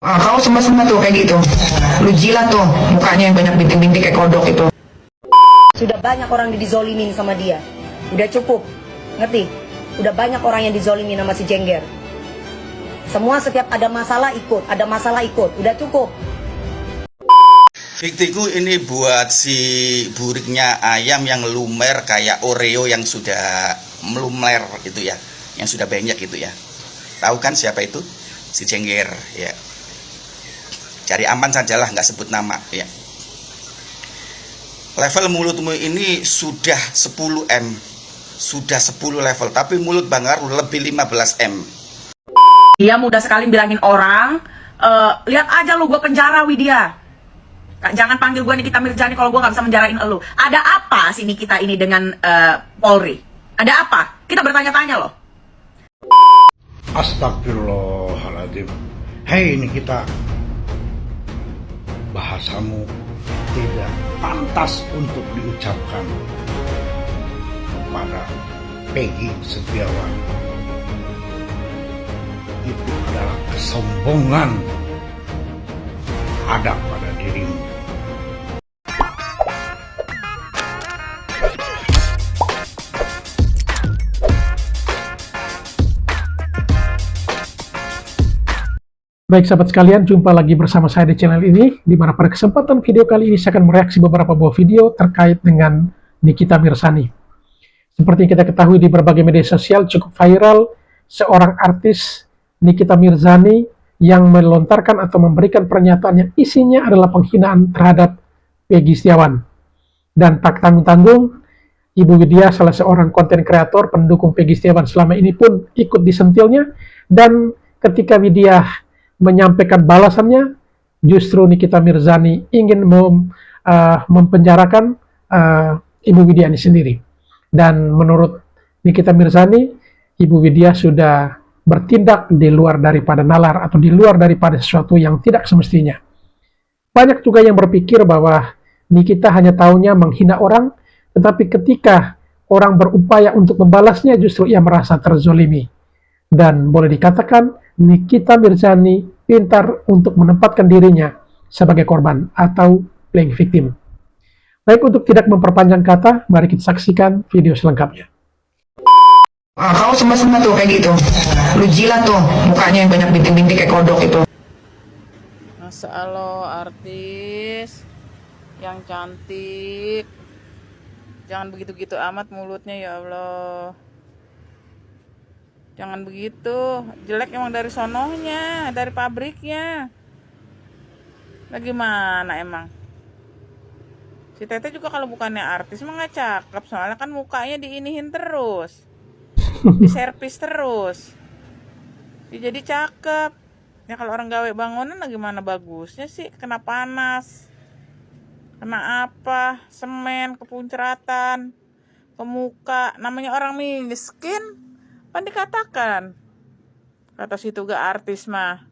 Ah, kau semua-semua tuh kayak gitu. Lu jilat tuh, mukanya yang banyak bintik-bintik kayak kodok itu. Sudah banyak orang yang dizolimin sama dia. Udah cukup. Ngerti? Udah banyak orang yang dizolimin sama si Jengger. Semua setiap ada masalah ikut. Udah cukup. Diktiku ini buat si buriknya ayam yang lumer kayak Oreo yang sudah melumer itu ya, yang sudah banyak itu ya. Tahu kan siapa itu? Si Jengger ya. Cari aman sajalah, nggak sebut nama ya. Level mulutmu ini sudah 10 M. Sudah 10 level, tapi mulut Bang Arul lebih 15 M. Dia mudah sekali bilangin orang, lihat aja lu gue penjara Widya. Jangan panggil gue Nikita Mirzani kalau gue nggak bisa menjarain elu. Ada apa sih Nikita ini dengan Polri? Ada apa? Kita bertanya-tanya loh. Astagfirullahaladzim. Hei Nikita, bahasamu tidak pantas untuk diucapkan pada Peggy Setiawan. Itu adalah kesombongan ada pada dirimu. Baik sahabat sekalian, jumpa lagi bersama saya di channel ini, di mana pada kesempatan video kali ini saya akan mereaksi beberapa buah video terkait dengan Nikita Mirzani. Seperti yang kita ketahui di berbagai media sosial cukup viral, seorang artis Nikita Mirzani yang melontarkan atau memberikan pernyataan yang isinya adalah penghinaan terhadap Peggy Setiawan. Dan tak tanggung-tanggung, Ibu Widya, salah seorang konten kreator pendukung Peggy Setiawan selama ini pun ikut disentilnya, dan ketika Widya menyampaikan balasannya, justru Nikita Mirzani ingin mempenjarakan Ibu Widya ini sendiri. Dan menurut Nikita Mirzani, Ibu Widya sudah bertindak di luar daripada nalar atau di luar daripada sesuatu yang tidak semestinya. Banyak juga yang berpikir bahwa Nikita hanya taunya menghina orang, tetapi ketika orang berupaya untuk membalasnya justru ia merasa terzolimi. Dan boleh dikatakan Nikita Mirzani pintar untuk menempatkan dirinya sebagai korban atau playing victim. Baik, untuk tidak memperpanjang kata, mari kita saksikan video selengkapnya. Ah, kau semua-semua tuh kayak gitu. Lu jilat tuh, mukanya yang banyak bintik-bintik kayak kodok itu. Masa Allah, artis yang cantik, jangan begitu-gitu amat mulutnya ya Allah. Jangan begitu, jelek emang dari sononya, dari pabriknya. Lagi mana emang? Si Tete juga kalau bukannya artis mah nggak cakep, soalnya kan mukanya diinihin terus, diservis terus. Dia jadi cakep. Ya kalau orang gawe bangunan lagi mana bagusnya sih? Kena panas, kena apa? Semen, kepunceratan, ke muka. Namanya orang miskin. Kan dikatakan kata situ gak artis mah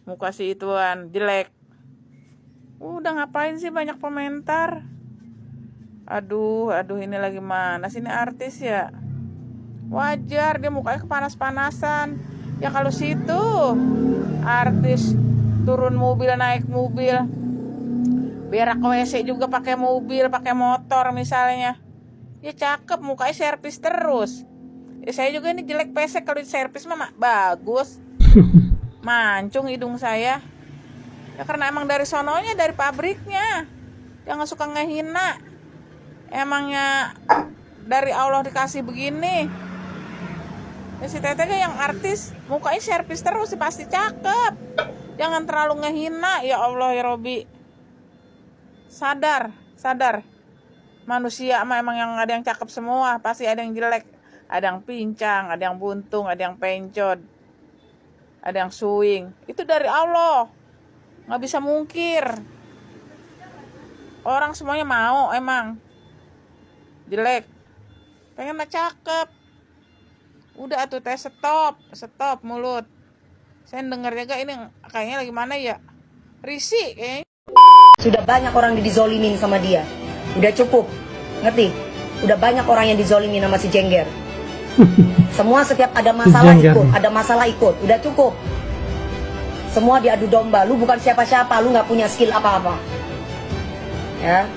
muka si ituan jelek. Udah ngapain sih banyak komentar. Aduh ini lagi mana sih ini artis ya. Wajar dia mukanya kepanas-panasan. Ya kalau situ artis turun mobil naik mobil, berak WC juga pakai mobil pakai motor misalnya, ya cakep mukanya servis terus. Ya saya juga ini jelek pesek, kalau di servis mah bagus. Mancung hidung saya. Ya karena emang dari sononya, dari pabriknya. Dia gak suka ngehina. Emangnya dari Allah dikasih begini. Ya si Tete yang artis, mukanya servis terus, pasti cakep. Jangan terlalu ngehina, ya Allah ya Robi. Sadar. Manusia mah emang yang ada yang cakep semua, pasti ada yang jelek. Ada yang pincang, ada yang buntung, ada yang pencot, ada yang swing. Itu dari Allah, nggak bisa mungkir. Orang semuanya mau emang jelek, pengen mah cakep. Udah atuh teh, stop mulut. Saya denger juga ini kayaknya lagi mana ya, risih kayaknya. Sudah banyak orang yang dizolimin sama dia. Udah cukup. Ngerti? Udah banyak orang yang dizolimin sama si Jengger. Semua setiap ada masalah ikut. Udah cukup. Semua diadu domba. Lu bukan siapa-siapa, lu nggak punya skill apa-apa. Ya,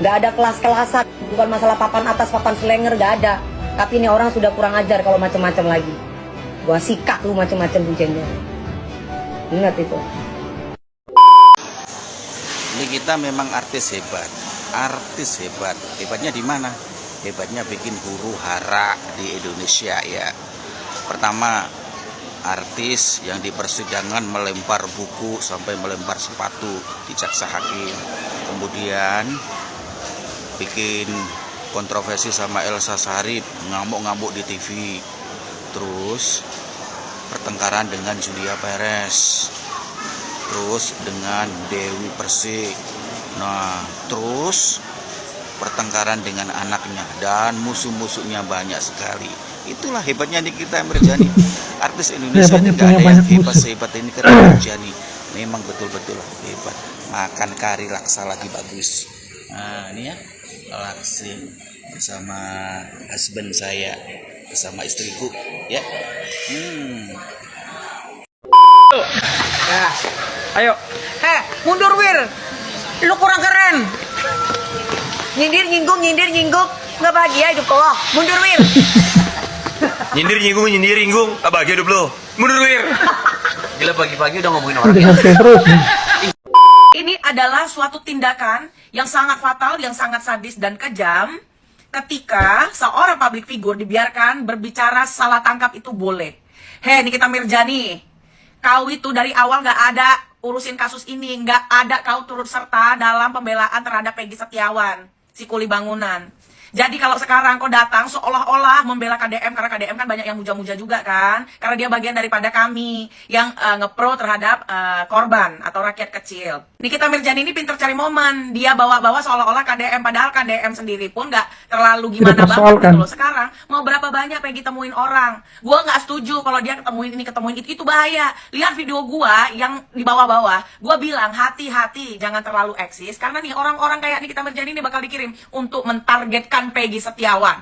nggak ada kelas-kelasan. Bukan masalah papan atas, papan selenger, nggak ada. Tapi ini orang sudah kurang ajar kalau macam-macam lagi. Gua sikat lu macam-macam lu Jengger. Ingat itu. Ini kita memang artis hebat. Artis hebat. Hebatnya di mana? Hebatnya bikin huru hara di Indonesia ya. Pertama, artis yang di persidangan melempar buku sampai melempar sepatu di jaksa hakim. Kemudian bikin kontroversi sama Elsa Sharif, ngamuk-ngamuk di TV. Terus pertengkaran dengan Julia Perez. Terus dengan Dewi Persik. Nah, terus pertengkaran dengan anaknya dan musuh-musuhnya banyak sekali. Itulah hebatnya Nikita Mirzani. Artis Indonesia ini gak ada yang hebat-hebat ini karena Mirzani. Memang betul-betul hebat. Makan kari laksa lagi bagus. Nah, ini ya laksi bersama husband saya, bersama istriku ya. Ayo. Mundur Wir. Lu kurang keren. Nyindir nyinggung, nggak bahagia hidup lo. Mundur Wir. Nyindir nyinggung, gak bahagia hidup lo. Mundur Wir. Gila pagi-pagi udah ngomongin orang. Dengan terus. Ini adalah suatu tindakan yang sangat fatal, yang sangat sadis dan kejam ketika seorang public figure dibiarkan berbicara salah tangkap itu boleh. Hei Nikita Mirzani, kau itu dari awal gak ada urusin kasus ini, gak ada kau turut serta dalam pembelaan terhadap Peggy Setiawan, si kuli bangunan. Jadi kalau sekarang kau datang seolah-olah membela KDM, karena KDM kan banyak yang muja-muja juga kan, karena dia bagian daripada kami yang ngepro terhadap korban atau rakyat kecil. Nikita Mirzani ini pinter cari momen, dia bawa-bawa seolah-olah KDM, padahal KDM sendiri pun gak terlalu gimana banget gitu loh. Sekarang mau berapa banyak Peggy temuin orang, gua gak setuju kalau dia ketemuin ini ketemuin itu bahaya. Lihat video gua yang di bawah-bawah, gua bilang hati-hati jangan terlalu eksis, karena nih orang-orang kayak Nikita Mirzani ini bakal dikirim untuk mentargetkan Peggy Setiawan.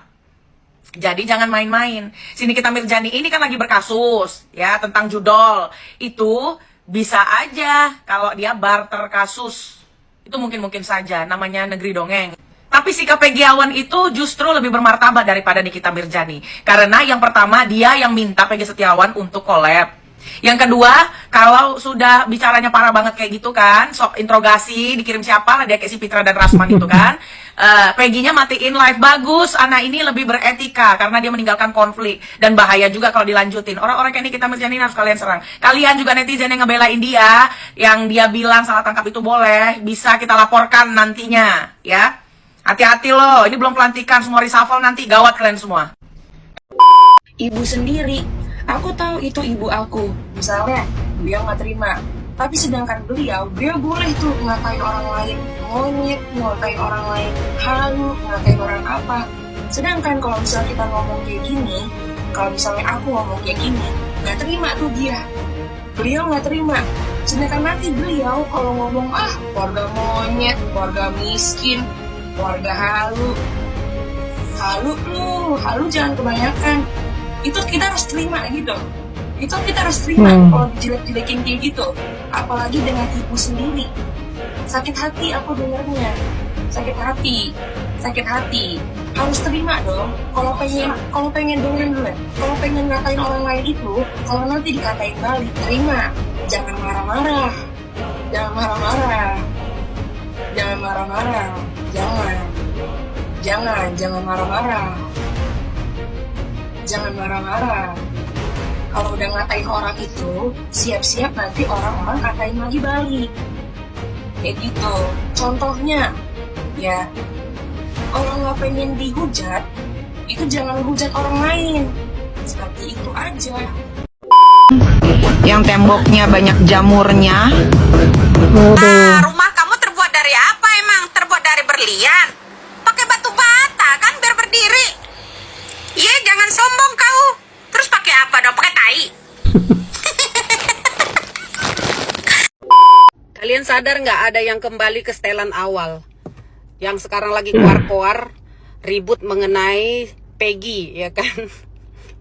Jadi jangan main-main. Si Nikita Mirzani ini kan lagi berkasus ya tentang judol. Itu bisa aja kalau dia barter kasus. Itu mungkin saja, namanya negeri dongeng. Tapi sikap Peggy Setiawan itu justru lebih bermartabat daripada Nikita Mirzani. Karena yang pertama dia yang minta Peggy Setiawan untuk collab. Yang kedua, kalau sudah bicaranya parah banget kayak gitu kan, sok interogasi, dikirim siapa lah dia kayak si Pitra dan Rasman itu kan, Peggy-nya matiin live. Bagus, anak ini lebih beretika karena dia meninggalkan konflik. Dan bahaya juga kalau dilanjutin. Orang-orang kayak Nikita Mirzani harus kalian serang. Kalian juga netizen yang ngebelain dia, yang dia bilang salah tangkap itu boleh, bisa kita laporkan nantinya ya. Hati-hati loh, ini belum pelantikan, semua reshuffle nanti gawat kalian semua. Ibu sendiri, aku tahu itu ibu aku. Misalnya, beliau nggak terima. Tapi sedangkan beliau boleh tuh ngatain orang lain monyet, ngatain orang lain halu, ngatain orang apa. Sedangkan kalau misalnya kita ngomong kayak gini, kalau misalnya aku ngomong kayak gini, nggak terima tuh dia. Beliau nggak terima. Sedangkan nanti beliau kalau ngomong, keluarga monyet, keluarga miskin, keluarga halu. Halu jangan kebanyakan. Itu kita harus terima gitu. Itu kita harus terima kalau dijelek-jelekin kayak gitu. Apalagi dengan ibu sendiri. Sakit hati aku dengarnya. Sakit hati. Harus terima dong. Kalau pengen dengerin dulu. Kalau pengen ngatain orang lain itu, kalau nanti dikatain balik, terima. Jangan marah-marah. Jangan marah-marah. Jangan marah-marah. Jangan marah-marah. Kalau udah ngatain orang itu, siap-siap nanti orang-orang ngatain lagi balik. Kayak gitu. Contohnya, ya, orang nggak pengen dihujat, itu jangan hujat orang lain. Seperti itu aja. Yang temboknya banyak jamurnya. Rumah kamu terbuat dari apa emang? Terbuat dari berlian? Pakai batu bata kan biar berdiri. Iya, jangan sombong kau. Terus pakai apa dong? Pakai tai. Kalian sadar nggak ada yang kembali ke setelan awal? Yang sekarang lagi kuar-kuar ribut mengenai Peggy, ya kan?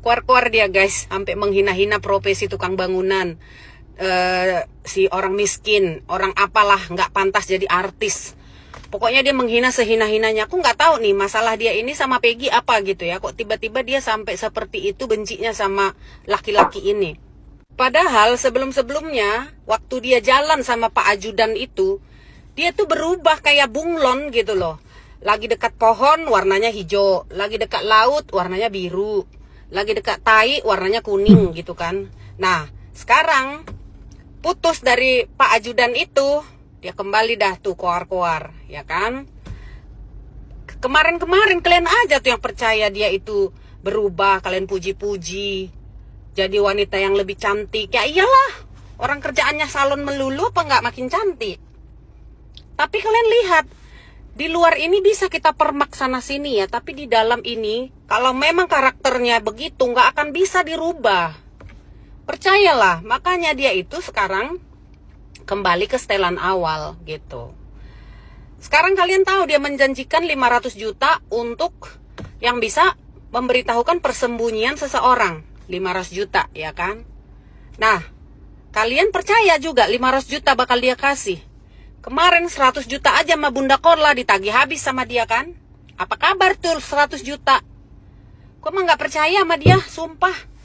Kuar-kuar dia guys, sampai menghina-hina profesi tukang bangunan. si orang miskin, orang apalah nggak pantas jadi artis. Pokoknya dia menghina sehina-hinanya. Aku nggak tahu nih masalah dia ini sama Peggy apa gitu ya. Kok tiba-tiba dia sampai seperti itu bencinya sama laki-laki ini. Padahal sebelum-sebelumnya waktu dia jalan sama Pak Ajudan itu, dia tuh berubah kayak bunglon gitu loh. Lagi dekat pohon warnanya hijau, lagi dekat laut warnanya biru, lagi dekat tai warnanya kuning gitu kan. Nah, sekarang putus dari Pak Ajudan itu, dia kembali dah tuh koar-koar, ya kan? Kemarin-kemarin kalian aja tuh yang percaya dia itu berubah, kalian puji-puji. Jadi wanita yang lebih cantik. Ya iyalah, orang kerjaannya salon melulu apa nggak makin cantik? Tapi kalian lihat, di luar ini bisa kita permak sana sini ya, tapi di dalam ini, kalau memang karakternya begitu, nggak akan bisa dirubah. Percayalah, makanya dia itu sekarang kembali ke setelan awal gitu. Sekarang kalian tahu dia menjanjikan 500 juta untuk yang bisa memberitahukan persembunyian seseorang. 500 juta ya kan. Nah, kalian percaya juga 500 juta bakal dia kasih. Kemarin 100 juta aja sama Bunda Korla ditagih habis sama dia kan. Apa kabar tuh 100 juta? Kok emang gak percaya sama dia, sumpah.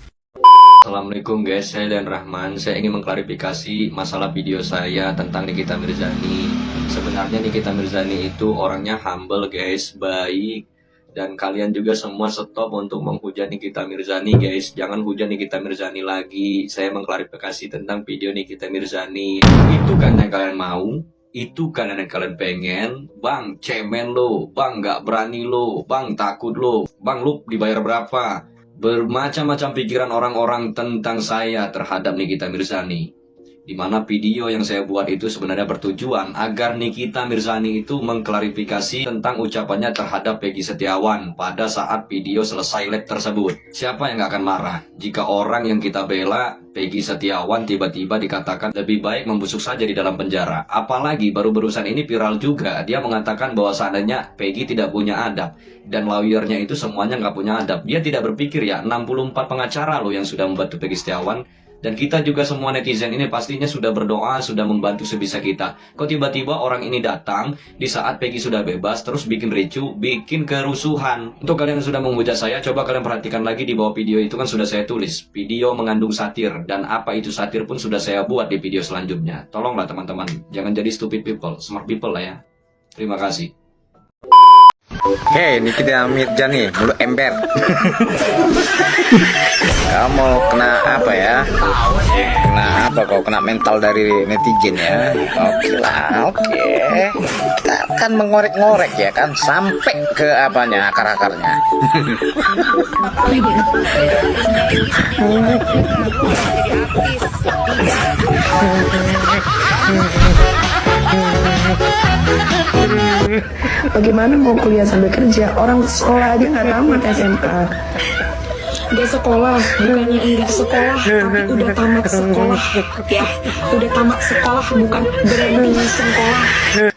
Assalamualaikum guys, saya Dan Rahman. Saya ingin mengklarifikasi masalah video saya tentang Nikita Mirzani. Sebenarnya Nikita Mirzani itu orangnya humble guys, baik. Dan kalian juga semua stop untuk menghujat Nikita Mirzani guys. Jangan hujat Nikita Mirzani lagi. Saya mengklarifikasi tentang video Nikita Mirzani. Itu kan yang kalian mau, itu kan yang kalian pengen. Bang cemen lo, bang gak berani lo, bang takut lo, bang lu dibayar berapa? Bermacam-macam pikiran orang-orang tentang saya terhadap Nikita Mirzani. Di mana video yang saya buat itu sebenarnya bertujuan agar Nikita Mirzani itu mengklarifikasi tentang ucapannya terhadap Peggy Setiawan pada saat video selesai live tersebut. Siapa yang gak akan marah jika orang yang kita bela, Peggy Setiawan, tiba-tiba dikatakan lebih baik membusuk saja di dalam penjara. Apalagi baru barusan ini viral juga, dia mengatakan bahwa seandainya Peggy tidak punya adab dan lawyernya itu semuanya nggak punya adab. Dia tidak berpikir ya 64 pengacara loh yang sudah membantu Peggy Setiawan. Dan kita juga semua netizen ini pastinya sudah berdoa, sudah membantu sebisa kita. Kok tiba-tiba orang ini datang di saat Peggy sudah bebas, terus bikin ricuh, bikin kerusuhan. Untuk kalian yang sudah menghujat saya, coba kalian perhatikan lagi di bawah video itu kan sudah saya tulis. Video mengandung satir, dan apa itu satir pun sudah saya buat di video selanjutnya. Tolonglah teman-teman, jangan jadi stupid people, smart people lah ya. Terima kasih. Hei, Nikita Mirzani, mulut ember. Kamu kena apa ya? Kena apa kau? Kena mental dari netizen ya? Oke lah, oke. Kita akan mengorek-ngorek ya kan, sampai ke apanya, akar-akarnya. Bagaimana mau kuliah sambil kerja? Orang sekolah aja nggak tamat SMA. Gak sekolah, bukannya enggak sekolah, tapi udah tamat sekolah. Ya, udah tamat sekolah, bukan berani sekolah.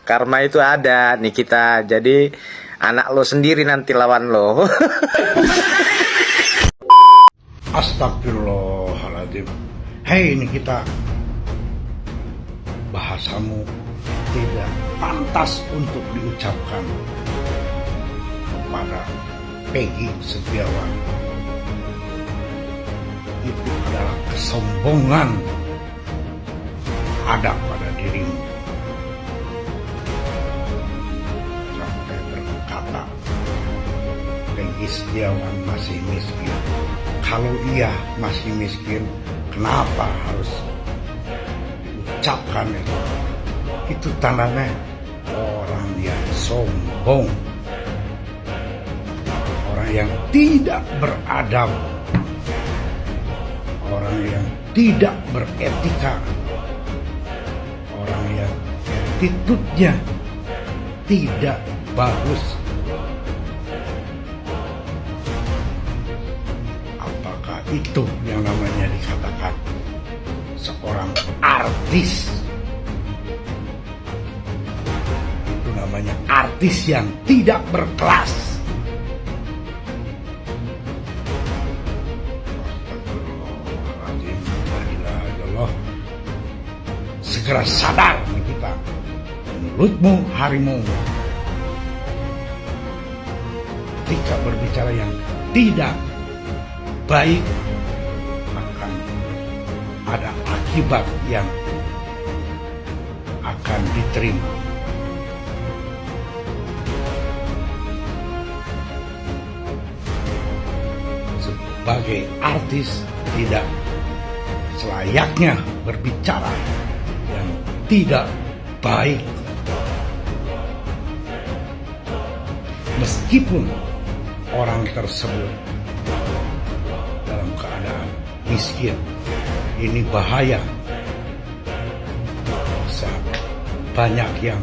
Karma itu ada, Nikita. Jadi anak lo sendiri nanti lawan lo. Astagfirullahaladzim. Hei Nikita, bahasamu tidak pantas untuk diucapkan kepada Peggy Setiawan. Itu adalah kesombongan ada pada dirimu. Sampai berkata Peggy Setiawan masih miskin. Kalau ia masih miskin, kenapa harus diucapkan itu? Itu tandanya orang yang sombong, orang yang tidak beradab, orang yang tidak beretika, orang yang attitude-nya tidak bagus. Apakah itu yang namanya dikatakan seorang artis? Namanya artis yang tidak berkelas. Astagfirullahaladzim, la ilaha illallah. segera sadar kita. Mulutmu harimau. Ketika berbicara yang tidak baik, akan ada akibat yang akan diterima. Sebagai artis tidak selayaknya berbicara yang tidak baik. Meskipun orang tersebut dalam keadaan miskin, ini bahaya. Bisa banyak yang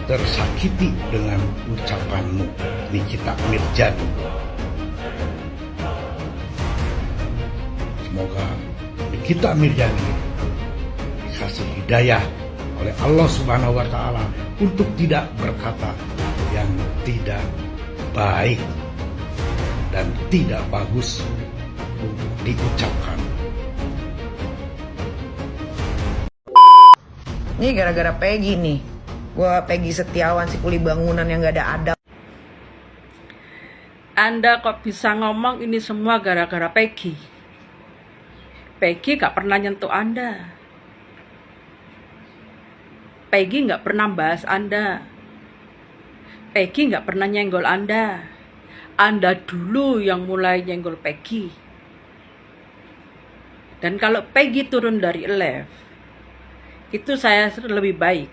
tersakiti dengan ucapanmu, Nikita Mirzani. Semoga Nikita Mirzani dikasih hidayah oleh Allah Subhanahu wa Ta'ala untuk tidak berkata yang tidak baik dan tidak bagus untuk diucapkan. Ini gara-gara Peggy nih. Gua Peggy Setiawan, si kuli bangunan yang gak ada adab. Anda kok bisa ngomong ini semua gara-gara Peggy? Peggy gak pernah nyentuh Anda. Peggy gak pernah bahas Anda. Peggy gak pernah nyenggol Anda. Anda dulu yang mulai nyenggol Peggy. Dan kalau Peggy turun dari live, itu saya lebih baik.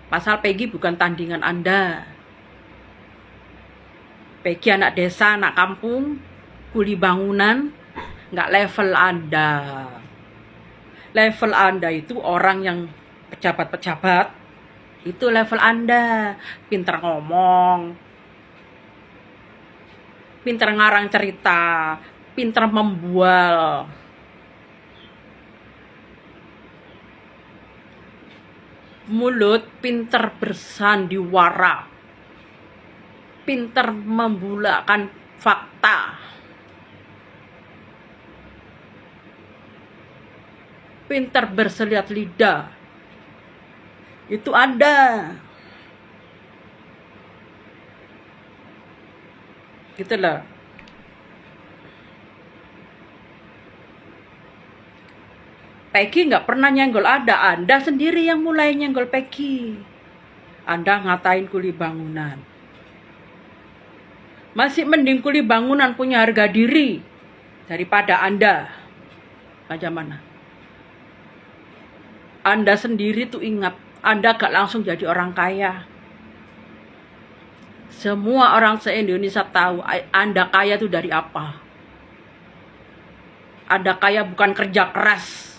Pasal Peggy bukan tandingan Anda. Peggy anak desa, anak kampung, kuli bangunan, nggak level Anda. Level Anda itu orang yang pejabat-pejabat, itu level Anda. Pinter ngomong, pinter ngarang cerita, pinter membual. Mulut pinter bersandiwara, pinter membulakan fakta, pinter berseliat lidah. Itu Anda. Gitu loh. Peggy nggak pernah nyenggol Anda sendiri yang mulai nyenggol Peggy. Anda ngatain kuli bangunan. Masih mending kuli bangunan punya harga diri daripada Anda. Bagaimana? Anda sendiri tuh ingat, Anda gak langsung jadi orang kaya. Semua orang se-Indonesia tahu Anda kaya tuh dari apa. Anda kaya bukan kerja keras.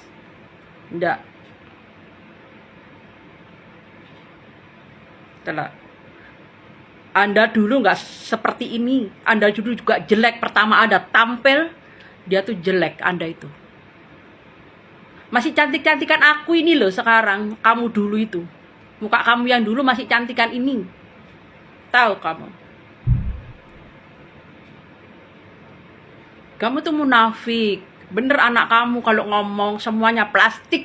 Enggak. Telah. Anda dulu nggak seperti ini. Anda dulu juga jelek. Pertama Anda tampil, dia tuh jelek Anda itu. Masih cantik-cantikan aku ini loh sekarang. Kamu dulu itu. Muka kamu yang dulu masih cantikan ini. Tahu kamu. Kamu tuh munafik. Bener anak kamu kalau ngomong semuanya plastik.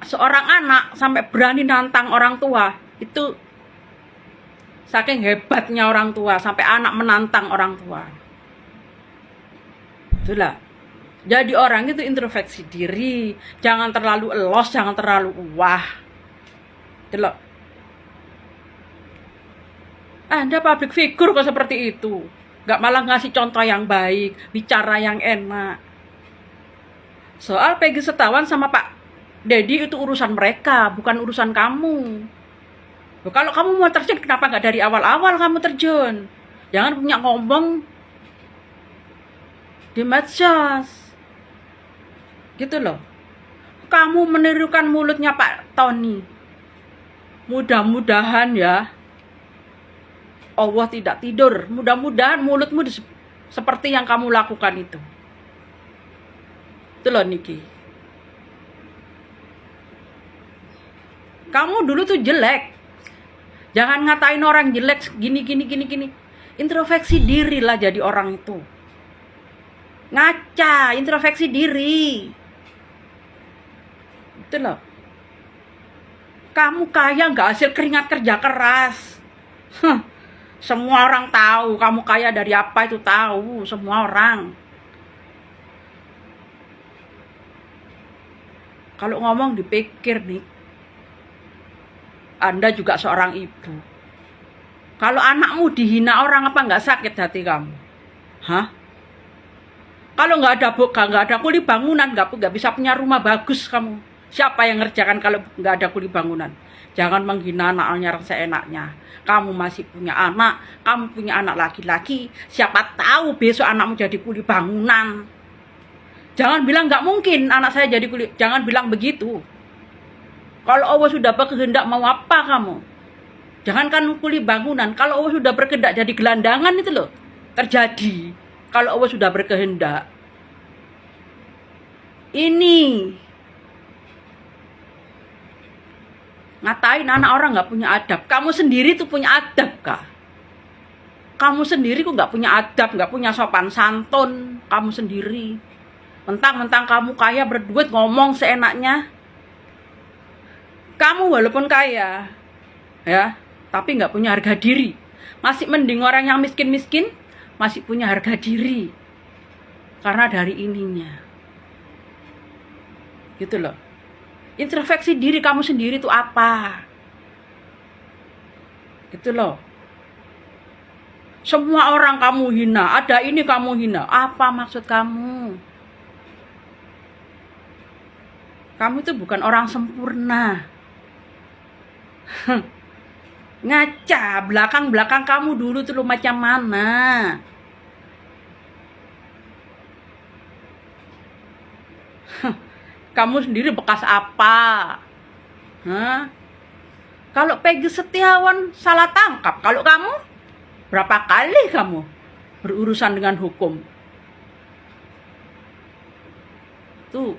Seorang anak sampai berani nantang orang tua, itu saking hebatnya orang tua, sampai anak menantang orang tua. Itulah. Jadi orang itu introspeksi diri, jangan terlalu elos, jangan terlalu wah. Itulah. Anda public figure kok seperti itu. Gak malah ngasih contoh yang baik, bicara yang enak. Soal Peggy Setiawan sama Pak Dedi itu urusan mereka, bukan urusan kamu. Loh, kalau kamu mau terjun, kenapa gak dari awal-awal kamu terjun? Jangan punya ngomong di medsos. Gitu loh. Kamu menirukan mulutnya Pak Tony. Mudah-mudahan ya, Allah tidak tidur. Mudah-mudahan mulutmu seperti yang kamu lakukan itu. Itu loh Niki. Kamu dulu tuh jelek. Jangan ngatain orang jelek gini. Introspeksi diri lah jadi orang itu. Ngaca, introspeksi diri. Itu loh. Kamu kaya nggak hasil keringat kerja keras. Semua orang tahu kamu kaya dari apa, itu tahu semua orang. Kalau ngomong dipikir nih, Anda juga seorang ibu. Kalau anakmu dihina orang, apa nggak sakit hati kamu? Hah? Kalau nggak ada kuli bangunan, nggak bisa punya rumah bagus kamu. Siapa yang ngerjakan kalau nggak ada kuli bangunan? Jangan menghina anaknya seenaknya. Kamu masih punya anak, kamu punya anak laki-laki. Siapa tahu besok anakmu jadi kuli bangunan. Jangan bilang nggak mungkin anak saya jadi kuli. Jangan bilang begitu. Kalau Allah sudah berkehendak, mau apa kamu? Jangankan kuli bangunan, kalau Allah sudah berkehendak jadi gelandangan itu loh. Terjadi. Kalau Allah sudah berkehendak. Ini ngatain anak orang nggak punya adab. Kamu sendiri tuh punya adab kah? Kamu sendiri kok nggak punya adab, nggak punya sopan santun. Kamu sendiri. Mentang-mentang kamu kaya, berduit, ngomong seenaknya. Kamu walaupun kaya, ya, tapi nggak punya harga diri. Masih mending orang yang miskin-miskin masih punya harga diri. Karena dari ininya. Gitu loh. Introspeksi diri kamu sendiri itu apa? Gitu loh. Semua orang kamu hina, ada ini kamu hina. Apa maksud kamu? Kamu itu bukan orang sempurna. Ngaca, belakang-belakang kamu dulu tuh lo macam mana? Kamu sendiri bekas apa? Hah? Kalau Peggy Setiawan salah tangkap, kalau kamu berapa kali kamu berurusan dengan hukum? Tuh,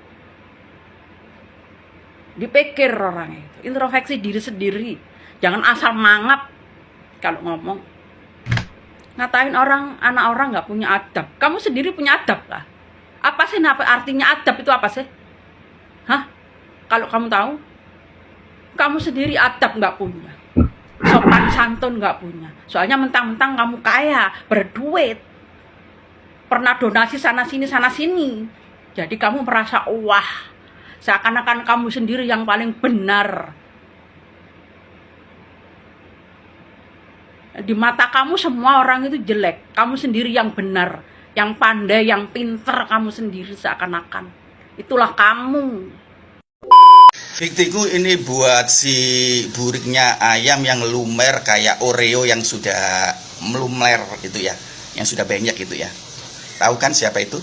dipikir orang itu, introspeksi diri sendiri. Jangan asal mangap kalau ngomong. Ngatain orang, anak orang nggak punya adab. Kamu sendiri punya adab lah. Apa sih artinya adab itu apa sih? Hah? Kalau kamu tahu, kamu sendiri adab nggak punya, sopan santun nggak punya. Soalnya mentang-mentang kamu kaya, berduit, pernah donasi sana sini, jadi kamu merasa wah, seakan-akan kamu sendiri yang paling benar. Di mata kamu semua orang itu jelek, kamu sendiri yang benar, yang pandai, yang pinter, kamu sendiri seakan-akan. Itulah kamu. Fiktiku ini buat si buriknya ayam yang lumer kayak Oreo yang sudah melumer itu ya, yang sudah banyak itu ya. Tahu kan siapa itu?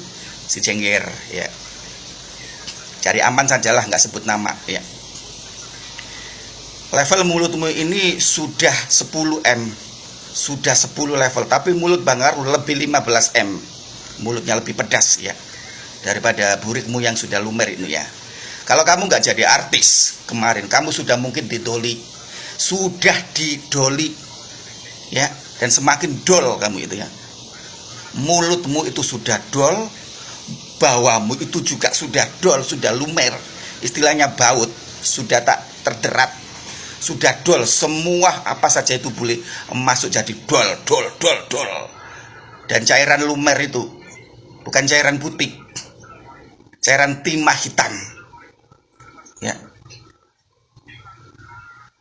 Si Jengger ya. Cari aman sajalah, nggak sebut nama ya. Level mulutmu ini sudah 10 M. Sudah 10 level, tapi mulut Bang Arul lebih 15 M. Mulutnya lebih pedas ya daripada burikmu yang sudah lumer itu ya. Kalau kamu nggak jadi artis kemarin, kamu sudah mungkin didoli, ya, dan semakin dol kamu itu ya. Mulutmu itu sudah dol, bawamu itu juga sudah dol, sudah lumer, istilahnya baut, sudah tak terderat, sudah dol, semua apa saja itu boleh masuk jadi dol. Dan cairan lumer itu bukan cairan putih, cairan timah hitam. Ya.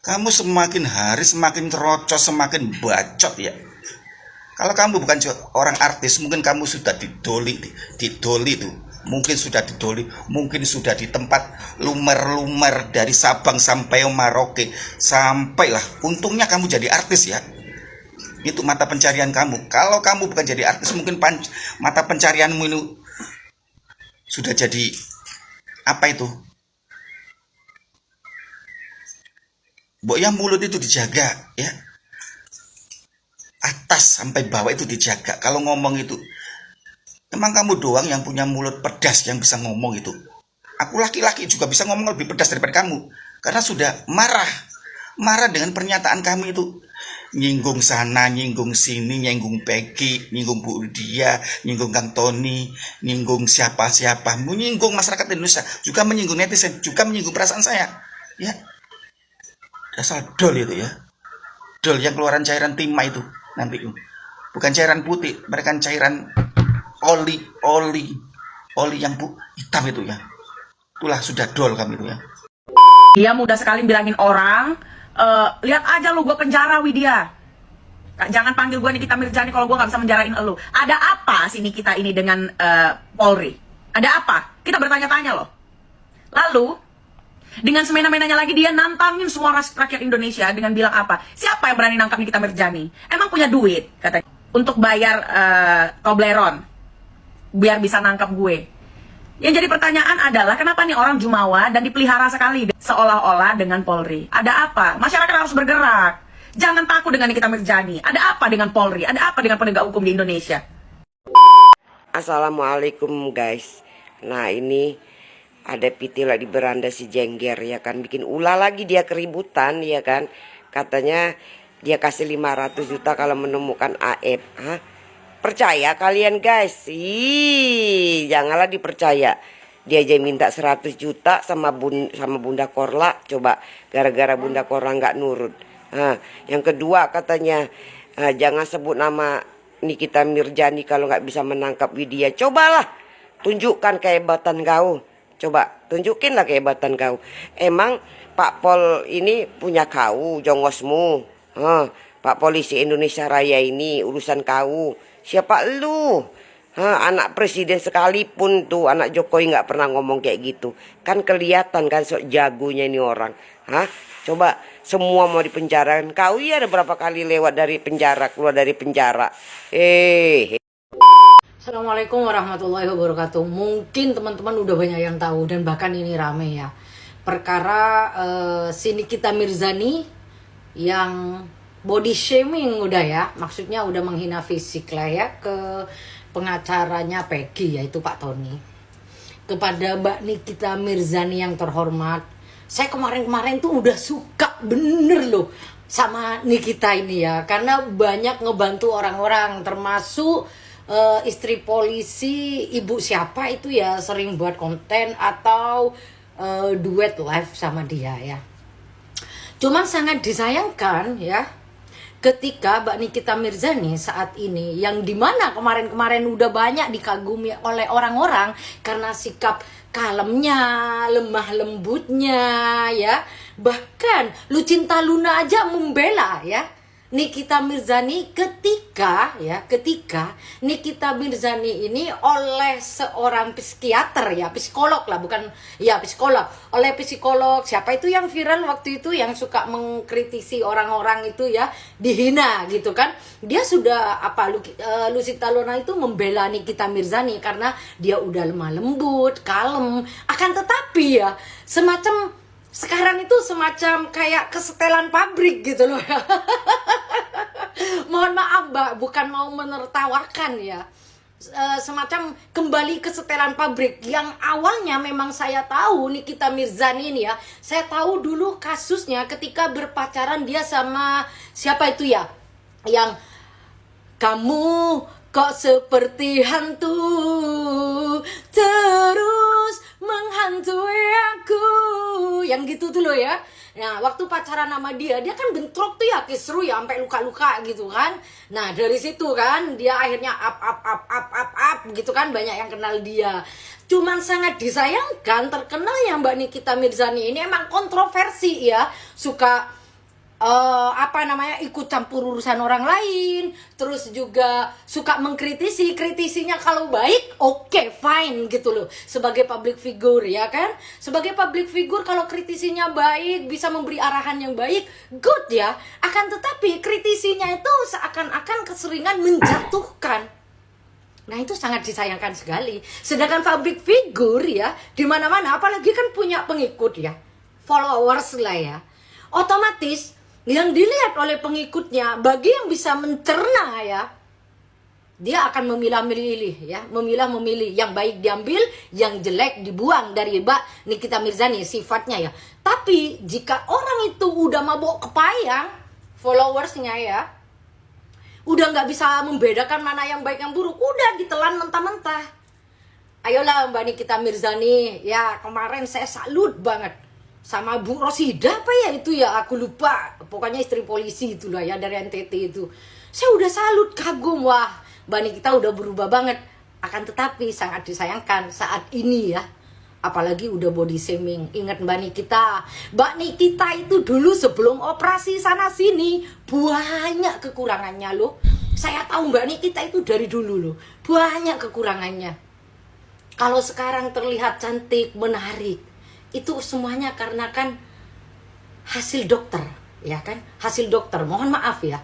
Kamu semakin hari semakin terocos, semakin bacot ya. Kalau kamu bukan orang artis, mungkin kamu sudah didoli tuh. Mungkin sudah didoli, mungkin sudah di tempat lumer-lumer dari Sabang sampai Merauke, sampailah. Untungnya kamu jadi artis ya. Itu mata pencarian kamu. Kalau kamu bukan jadi artis, mungkin mata pencarianmu ini sudah jadi apa itu? Pokoknya mulut itu dijaga ya. Atas sampai bawah itu dijaga. Kalau ngomong itu, emang kamu doang yang punya mulut pedas yang bisa ngomong itu. Aku laki-laki juga bisa ngomong lebih pedas daripada kamu. Karena sudah marah dengan pernyataan kamu itu. nyinggung sana, nyinggung sini, nyinggung Peggy, nyinggung Bu Lydia, nyinggung Kang Tony, nyinggung siapa-siapa, menyinggung masyarakat Indonesia, juga menyinggung netizen, juga menyinggung perasaan saya. Ya, dasar dol itu ya. Dol yang keluaran cairan timah itu nanti. Bukan cairan putih, mereka cairan oli yang hitam itu ya. Itulah sudah dol kami itu ya. Dia mudah sekali bilangin orang, lihat aja lu gue penjara Widya. Jangan panggil gue Nikita Mirzani kalau gue gak bisa menjarain elu. Ada apa sih Nikita ini dengan Polri? Ada apa? Kita bertanya-tanya loh. Lalu, dengan semena-menanya lagi dia nantangin semua rakyat Indonesia dengan bilang apa? Siapa yang berani nangkap Nikita Mirzani? Emang punya duit katanya untuk bayar Toblerone biar bisa nangkap gue. Yang jadi pertanyaan adalah kenapa nih orang jumawa dan dipelihara sekali seolah-olah dengan Polri? Ada apa? Masyarakat harus bergerak. Jangan takut dengan Nikita Mirzani. Ada apa dengan Polri? Ada apa dengan penegak hukum di Indonesia? Assalamualaikum guys. Nah ini ada Pitila di beranda si Jengger ya kan. Bikin ulah lagi dia keributan ya kan. Katanya dia kasih 500 juta kalau menemukan Aep. Hah? Percaya kalian guys? Janganlah dipercaya. Dia aja minta 100 juta sama Bunda Korla. Coba gara-gara Bunda Korla nggak nurut. Yang kedua katanya jangan sebut nama Nikita Mirzani kalau nggak bisa menangkap Widya. Cobalah tunjukkan kehebatan kau. Coba tunjukinlah kehebatan kau. Emang Pak Pol ini punya kau, jongosmu. Pak Polisi Indonesia Raya ini urusan kau. Siapa lu? Anak presiden sekalipun tuh anak Jokowi nggak pernah ngomong kayak gitu. Kan kelihatan kan sok jagonya ini orang. Coba semua mau dipenjarakan. Kau ya ada berapa kali lewat dari penjara, keluar dari penjara. Assalamualaikum warahmatullahi wabarakatuh. Mungkin teman-teman udah banyak yang tahu dan bahkan ini rame ya. Perkara si Nikita Mirzani yang body shaming udah ya, maksudnya udah menghina fisik lah ya ke pengacaranya Peggy yaitu Pak Tony. Kepada Mbak Nikita Mirzani yang terhormat, saya kemarin-kemarin tuh udah suka bener loh sama Nikita ini ya, karena banyak ngebantu orang-orang termasuk istri polisi, ibu siapa itu ya sering buat konten atau duet live sama dia ya. Cuman sangat disayangkan ya ketika Mbak Nikita Mirzani saat ini yang dimana kemarin-kemarin udah banyak dikagumi oleh orang-orang karena sikap kalemnya, lemah lembutnya ya, bahkan Lucinta Luna aja membela ya Nikita Mirzani ketika Nikita Mirzani ini oleh seorang psikiater ya, psikolog lah, bukan ya psikolog, oleh psikolog siapa itu yang viral waktu itu yang suka mengkritisi orang-orang itu ya, dihina gitu kan. Dia sudah Lucinta Luna itu membela Nikita Mirzani karena dia udah lemah lembut, kalem, akan tetapi ya semacam sekarang itu semacam kayak kesetelan pabrik gitu loh. Mohon maaf Mbak, bukan mau menertawakan ya. Semacam kembali ke setelan pabrik yang awalnya memang saya tahu Nikita Mirzani ini ya. Saya tahu dulu kasusnya ketika berpacaran dia sama siapa itu ya? Yang kamu kok seperti hantu terus menghantui aku, yang gitu tuh loh ya. Nah waktu pacaran sama dia kan bentrok tuh ya, kisru ya sampai luka-luka gitu kan. Nah dari situ kan dia akhirnya up gitu kan, banyak yang kenal dia. Cuman sangat disayangkan terkenalnya Mbak Nikita Mirzani ini emang kontroversi ya, suka ikut campur urusan orang lain, terus juga suka kritisinya kalau baik oke, fine gitu loh, sebagai public figure ya kan, sebagai public figure kalau kritisinya baik, bisa memberi arahan yang baik, good ya. Akan tetapi kritisinya itu seakan-akan keseringan menjatuhkan. Nah itu sangat disayangkan sekali. Sedangkan public figure ya, di mana-mana apalagi kan punya pengikut ya, followers lah ya, otomatis yang dilihat oleh pengikutnya, bagi yang bisa mencerna ya, dia akan memilah-milih ya, memilah-memilih, yang baik diambil, yang jelek dibuang dari Mbak Nikita Mirzani sifatnya ya. Tapi jika orang itu udah mabok kepayang, followersnya ya. Udah nggak bisa membedakan mana yang baik yang buruk, udah ditelan mentah-mentah. Ayolah Mbak Nikita Mirzani, ya kemarin saya salut banget sama Bu Rosida apa ya itu ya, aku lupa, pokoknya istri polisi itulah ya dari NTT itu. Saya udah salut, kagum, wah Mbak Nikita udah berubah banget. Akan tetapi sangat disayangkan saat ini ya, apalagi udah body shaming. Ingat Mbak Nikita itu dulu sebelum operasi sana sini banyak kekurangannya loh. Saya tahu Mbak Nikita itu dari dulu loh, banyak kekurangannya. Kalau sekarang terlihat cantik, menarik, itu semuanya karena kan hasil dokter, ya kan? Hasil dokter, mohon maaf ya.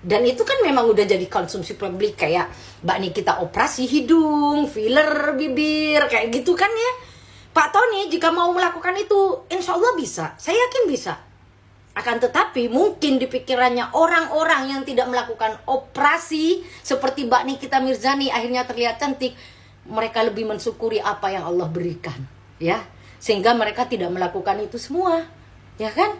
Dan itu kan memang udah jadi konsumsi publik, kayak Mbak Nikita operasi hidung, filler bibir, kayak gitu kan ya. Pak Tony jika mau melakukan itu, insya Allah bisa, saya yakin bisa. Akan tetapi mungkin di pikirannya orang-orang yang tidak melakukan operasi seperti Mbak Nikita Mirzani akhirnya terlihat cantik, mereka lebih mensyukuri apa yang Allah berikan, ya, sehingga mereka tidak melakukan itu semua, ya kan?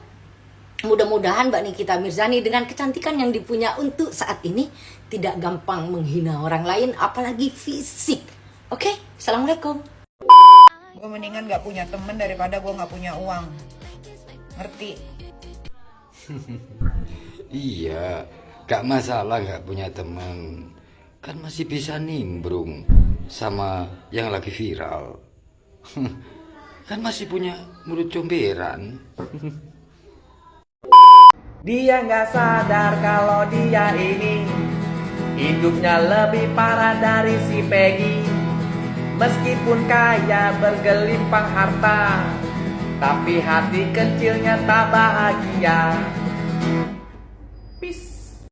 Mudah-mudahan Mbak Nikita Mirzani dengan kecantikan yang dipunya untuk saat ini tidak gampang menghina orang lain, apalagi fisik. Oke, assalamualaikum. Gue mendingan gak punya temen daripada gue gak punya uang. Ngerti? Iya, gak masalah gak punya teman. Kan masih bisa nimbrung sama yang lagi viral. Kan masih punya mulut comberan. Dia nggak sadar kalau dia ini hidupnya lebih parah dari si Peggy. Meskipun kaya bergelimpang harta, tapi hati kecilnya tak bahagia. Peace.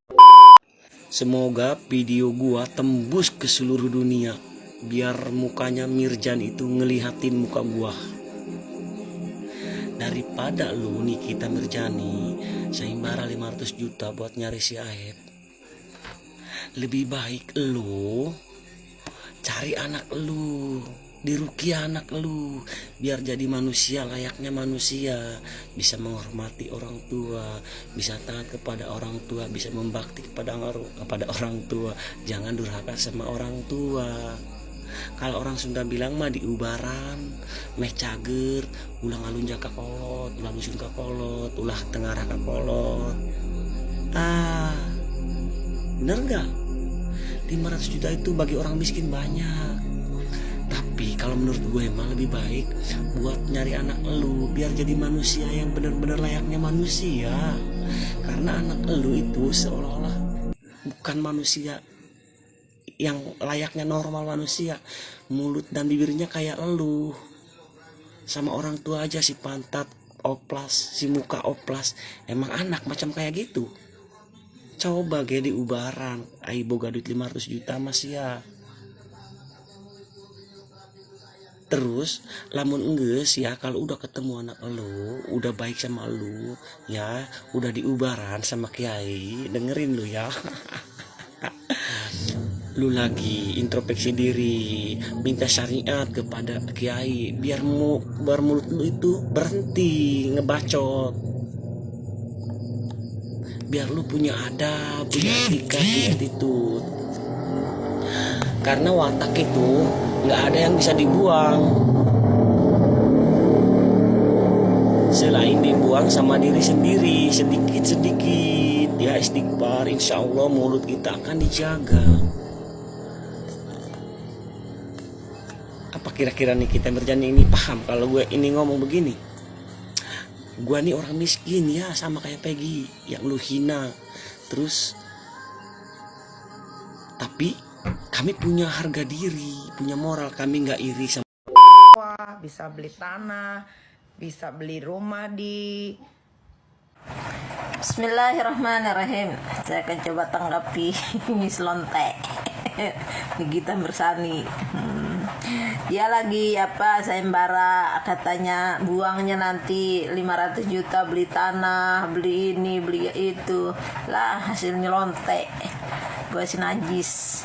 Semoga video gua tembus ke seluruh dunia, biar mukanya Mirjan itu ngelihatin muka gua. Daripada lu Nikita Mirzani sayembara 500 juta buat nyari si Aep, lebih baik lu cari anak lu, diruqyah anak lu, biar jadi manusia layaknya manusia, bisa menghormati orang tua, bisa taat kepada orang tua, bisa membakti kepada orang tua, jangan durhaka sama orang tua. Kalau orang Sunda bilang mah diubaran, meh cager, ulah ngalunjak ka kolot, ulah dusun ka kolot, ulah tengarah ka kolot. Bener nggak? 500 juta itu bagi orang miskin banyak. Tapi kalau menurut gue mah lebih baik buat nyari anak elu, biar jadi manusia yang benar-benar layaknya manusia. Karena anak elu itu seolah-olah bukan manusia yang layaknya normal manusia, mulut dan bibirnya kayak elu. Sama orang tua aja si pantat oplas, si muka oplas, emang anak macam kayak gitu. Coba ge diubaran, ai boga duit 500 juta mas ya. Terus lamun enggeus ya, kalau udah ketemu anak elu, udah baik sama elu ya, udah diubaran sama kiai, dengerin lu ya. Lu lagi introspeksi diri, minta syariat kepada kiai, biar mulut lu itu berhenti ngebacot, biar lu punya adab, punya etika, punya attitude. Karena watak itu nggak ada yang bisa dibuang selain dibuang sama diri sendiri, sedikit-sedikit ya istighfar, insya Allah mulut kita akan dijaga. Apa kira-kira nih kita Mirzani ini paham kalau gue ini ngomong begini? Gue nih orang miskin ya, sama kayak Peggy yang lu hina. Terus tapi kami punya harga diri, punya moral, kami nggak iri sama. Bisa beli tanah, bisa beli rumah di. Bismillahirrahmanirrahim. Saya akan coba tanggapi Miss Lonte Nikita Mirzani. Dia lagi sayembara, katanya buangnya nanti 500 juta beli tanah, beli ini, beli itu. Lah hasilnya lonte. Gue si najis.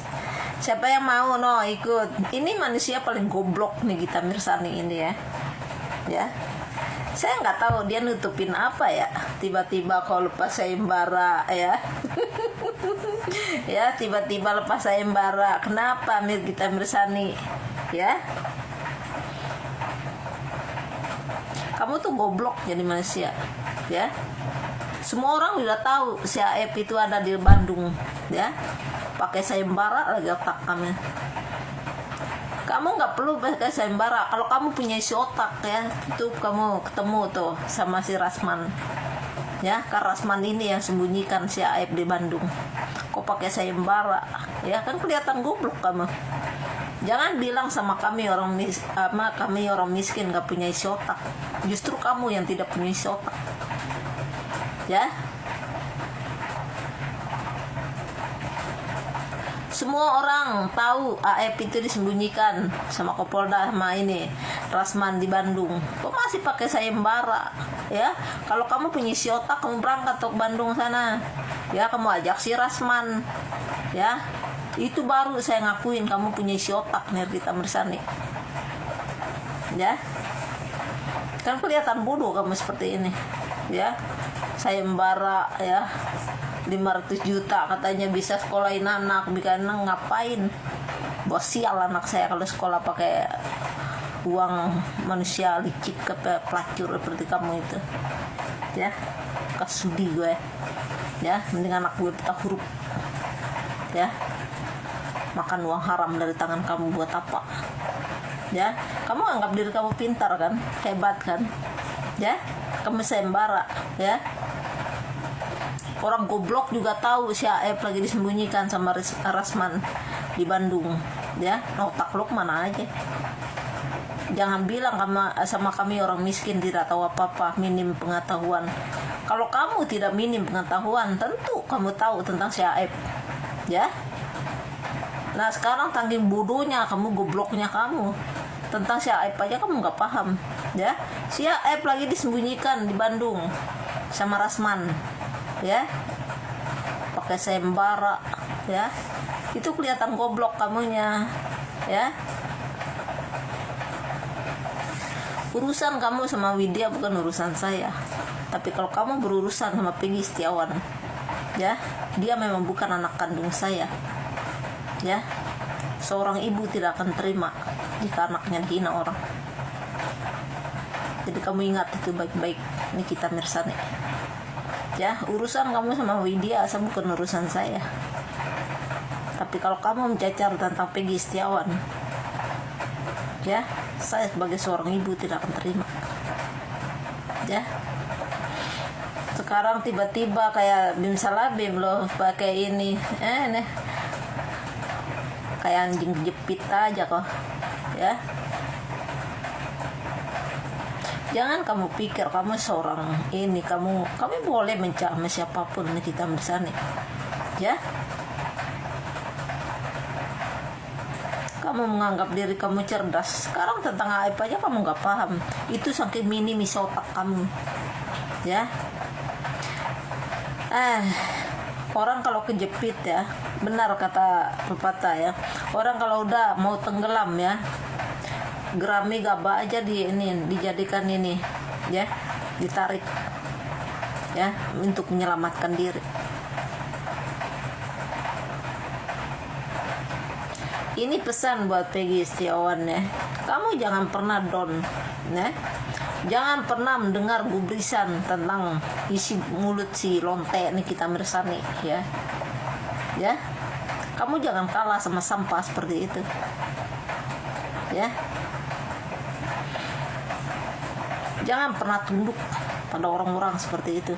Siapa yang mau ikut? Ini manusia paling goblok Nikita Mirzani ini ya. ya. Saya nggak tahu dia nutupin apa ya. Tiba-tiba kalau lepas sayembara ya. Ya, tiba-tiba lepas sayembara. Kenapa Mirgita Mirzani? Ya. Kamu tuh goblok jadi manusia, ya. Semua orang udah tahu si Aep itu ada di Bandung, ya. Pakai sayembara lagi otak kamu. Kamu nggak perlu pakai sayembara. Kalau kamu punya isi otak ya, itu kamu ketemu tuh sama si Rasman. Ya, karena Rasman ini yang sembunyikan si Aep di Bandung. Kok pakai sayembara? Ya kan kelihatan goblok kamu. Jangan bilang sama kami orang miskin nggak punya isi otak. Justru kamu yang tidak punya isi otak. Ya. Semua orang tahu Aep itu disembunyikan sama Kapolda sama ini Rasman di Bandung. Kok masih pakai sayembara? Ya, kalau kamu punya isi otak, kamu berangkat ke Bandung sana. Ya, kamu ajak si Rasman. Ya, itu baru saya ngakuin kamu punya isi otak, Mirgita Mirzani. Ya, kan kelihatan bodoh kamu seperti ini. Ya, sayembara ya. 500 juta katanya bisa sekolahin anak, bikin ngapain? Bos sial anak saya kalau sekolah pakai uang manusia licik ke pelacur seperti kamu itu. Ya, kasudi gue. Ya, mending anak gue buta huruf. Ya, makan uang haram dari tangan kamu buat apa? Ya, kamu anggap diri kamu pintar kan, hebat kan? Ya, kamu sayembara, ya. Orang goblok juga tahu si Aep lagi disembunyikan sama Rasman di Bandung, ya. Otak lu mana aja. Jangan bilang sama kami orang miskin tidak tahu apa-apa, minim pengetahuan. Kalau kamu tidak minim pengetahuan, tentu kamu tahu tentang si Aep, ya. Nah sekarang tanggung bodohnya kamu, gobloknya kamu tentang si Aep aja kamu nggak paham, ya. Si Aep lagi disembunyikan di Bandung sama Rasman. Ya, pakai sayembara, ya, itu kelihatan goblok kamunya, ya. Urusan kamu sama Widya bukan urusan saya, tapi kalau kamu berurusan sama Peggy Setiawan, ya, dia memang bukan anak kandung saya, ya. Seorang ibu tidak akan terima jika anaknya dihina orang. Jadi kamu ingat itu baik-baik, Nikita Mirzani. Ya, urusan kamu sama Widya bukan urusan saya. Tapi kalau kamu mencacar tentang Peggy Setiawan, ya, saya sebagai seorang ibu tidak akan terima. Ya. Sekarang tiba-tiba kayak Bim Salabim loh pakai ini, nih. Kayak anjing kejepit aja kok. Ya. Jangan kamu pikir kamu seorang ini, kamu boleh mencari siapapun Nikita Mirzani, ya. Kamu menganggap diri kamu cerdas. Sekarang tentang Aep aja kamu nggak paham. Itu saking minimis otak kamu, ya. Orang kalau kejepit ya, benar kata pepatah ya. Orang kalau udah mau tenggelam ya, gerami gaba aja dijadikan ini, ya, ditarik, ya, untuk menyelamatkan diri. Ini pesan buat Peggy Setiawan ya, kamu jangan pernah down, ya, jangan pernah mendengar gubrisan tentang isi mulut si lonte Nikita Mirzani, ya, ya, kamu jangan kalah sama sampah seperti itu, ya. Jangan pernah tunduk pada orang-orang seperti itu.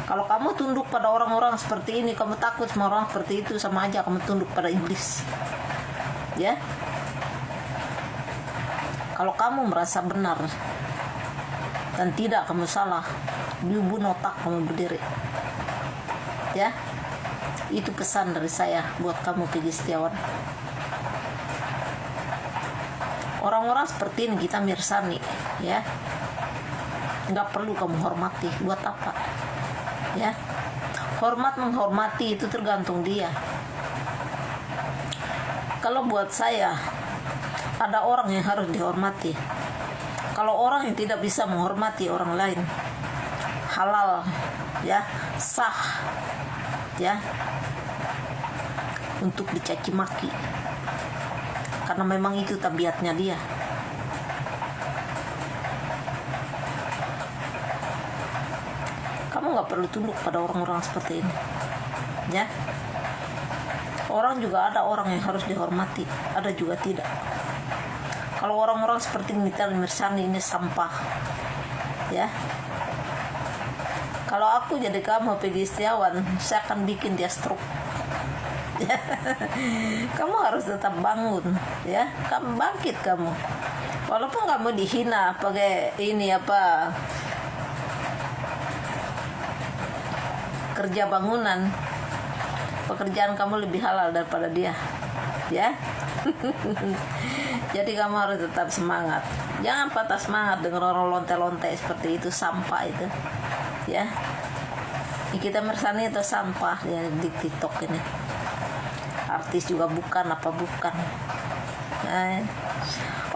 Kalau kamu tunduk pada orang-orang seperti ini, kamu takut sama orang seperti itu, sama aja kamu tunduk pada iblis. Ya. Kalau kamu merasa benar dan tidak kamu salah, diubun otak kamu berdiri. Ya. Itu pesan dari saya buat kamu Peggy Setiawan. Orang-orang seperti Nikita Mirzani, ya. Nggak perlu kamu hormati. Buat apa? Ya, hormat menghormati itu tergantung dia. Kalau buat saya, ada orang yang harus dihormati, Kalau orang yang tidak bisa menghormati orang lain, halal, ya, sah, ya, untuk dicaci maki, karena memang itu tabiatnya dia. Kamu nggak perlu tunduk pada orang-orang seperti ini, ya. Orang juga ada orang yang harus dihormati, ada juga tidak. Kalau orang-orang seperti Nikita Mirzani ini sampah, ya. Kalau aku jadi kamu, Peggy Setiawan, saya akan bikin dia stroke. Kamu harus tetap bangun, ya. Kamu bangkit kamu. Walaupun kamu dihina pakai ini apa, kerja bangunan, pekerjaan kamu lebih halal daripada dia, ya. Jadi kamu harus tetap semangat. Jangan patah semangat dengan orang lonte-lonte seperti itu, sampah itu, ya. Nikita Mirzani itu sampah ya, di TikTok ini. Artis juga bukan, apa bukan. Nah,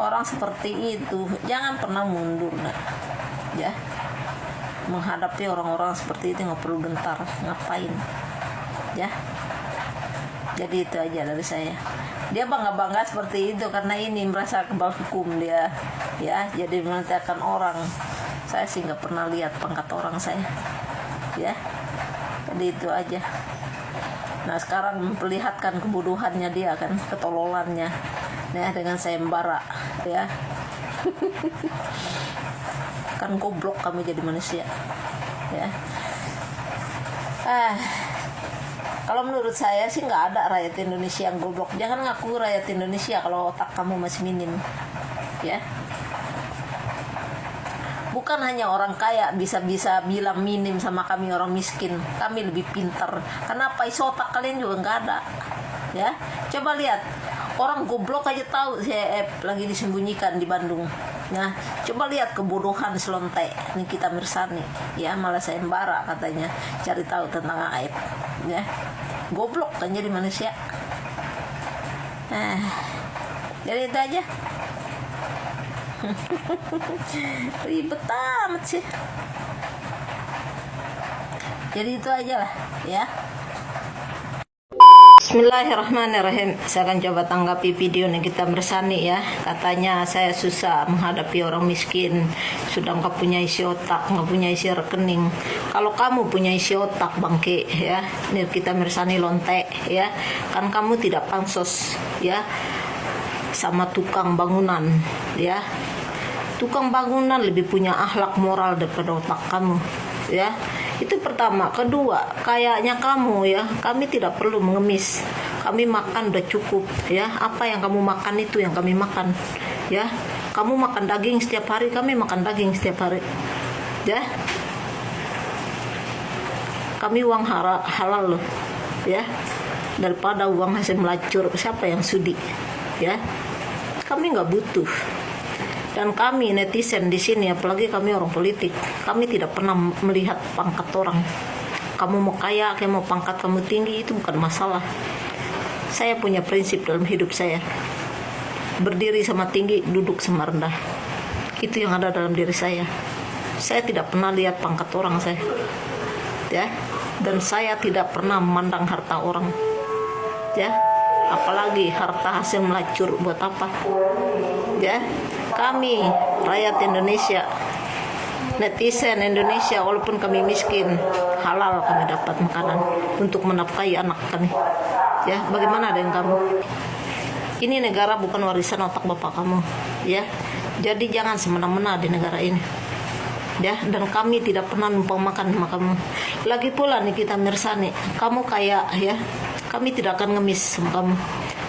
orang seperti itu jangan pernah mundur, nah, ya. Menghadapi orang-orang seperti itu nggak perlu gentar, ngapain, ya. Jadi itu aja dari saya. Dia bangga-bangga seperti itu karena ini merasa kebal hukum dia, ya. Jadi menantikan orang. Saya sih nggak pernah lihat pangkat orang saya, ya. Jadi itu aja. Nah sekarang memperlihatkan kebodohannya dia kan, ketololannya, ya, dengan sayembara, ya. Kan goblok kami jadi manusia, ya. Kalau menurut saya sih nggak ada rakyat Indonesia yang goblok. Jangan ngaku rakyat Indonesia kalau otak kamu masih minim, ya. Bukan hanya orang kaya bisa bilang minim sama kami orang miskin. Kami lebih pintar. Kenapa isi otak kalian juga nggak ada, ya. Coba lihat, orang goblok aja tahu CF lagi disembunyikan di Bandung. Nah, coba lihat kebodohan selonte Nikita Mirzani, ya, malah sayembara katanya cari tahu tentang aib, ya. Goblok kan jadi manusia. Jadi itu aja. Ribet amat sih. Jadi itu aja lah, ya. Bismillahirrahmanirrahim. Saya akan coba tanggapi video Nikita Mirzani, ya. Katanya saya susah menghadapi orang miskin, sudah nggak punya isi otak, nggak punya isi rekening. Kalau kamu punya isi otak, bangke, ya, Nikita Mirzani lonte, ya, kan kamu tidak pansos, ya, sama tukang bangunan, ya. Tukang bangunan lebih punya akhlak moral daripada otak kamu, ya. Itu pertama. Kedua, kayaknya kamu, ya, kami tidak perlu mengemis. Kami makan udah cukup, ya. Apa yang kamu makan itu yang kami makan, ya. Kamu makan daging setiap hari, kami makan daging setiap hari, ya. Kami uang halal loh, ya. Daripada uang hasil melacur, siapa yang sudi, ya. Kami nggak butuh. Dan kami netizen di sini, apalagi kami orang politik, kami tidak pernah melihat pangkat orang. Kamu mau kaya, kamu mau pangkat kamu tinggi, itu bukan masalah. Saya punya prinsip dalam hidup saya. Berdiri sama tinggi, duduk sama rendah. Itu yang ada dalam diri saya. Saya tidak pernah lihat pangkat orang saya, ya. Dan saya tidak pernah memandang harta orang, ya. Apalagi harta hasil melacur, buat apa, ya. Kami rakyat Indonesia, netizen Indonesia, walaupun kami miskin, halal kami dapat makanan untuk menafkahi anak kami, ya. Bagaimana dengan kamu? Ini negara bukan warisan otak bapak kamu, ya. Jadi jangan semena-mena di negara ini, ya. Dan kami tidak pernah numpang makan sama kamu. Lagi pula Nikita Mirzani, kamu kaya, ya. Kami tidak akan ngemis sama kamu.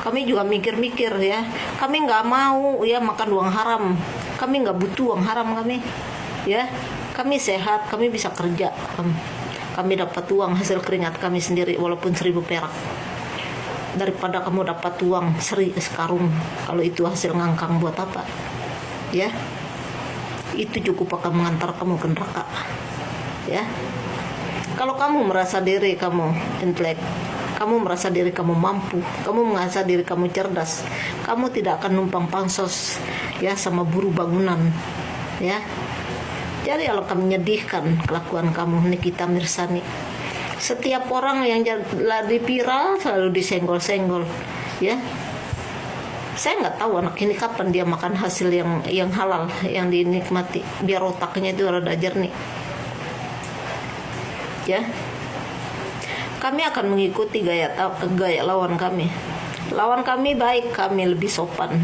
Kami juga mikir-mikir, ya. Kami nggak mau, ya, makan uang haram. Kami nggak butuh uang haram kami, ya. Kami sehat, kami bisa kerja. Kami dapat uang hasil keringat kami sendiri, walaupun 1000 perak. Daripada kamu dapat uang sekarung, kalau itu hasil ngangkang, buat apa, ya. Itu cukup akan mengantar kamu ke neraka, ya. Kalau kamu merasa diri kamu intelek, kamu merasa diri kamu mampu, kamu merasa diri kamu cerdas, kamu tidak akan numpang pansos, ya, sama buruh bangunan, ya. Jadi alangkah menyedihkan kelakuan kamu, Nikita Mirzani. Setiap orang yang jadi viral selalu disenggol-senggol, ya. Saya nggak tahu anak ini kapan dia makan hasil yang halal, yang dinikmati, biar otaknya itu rada jernih, ya. Kami akan mengikuti gaya lawan kami. Lawan kami baik, kami lebih sopan.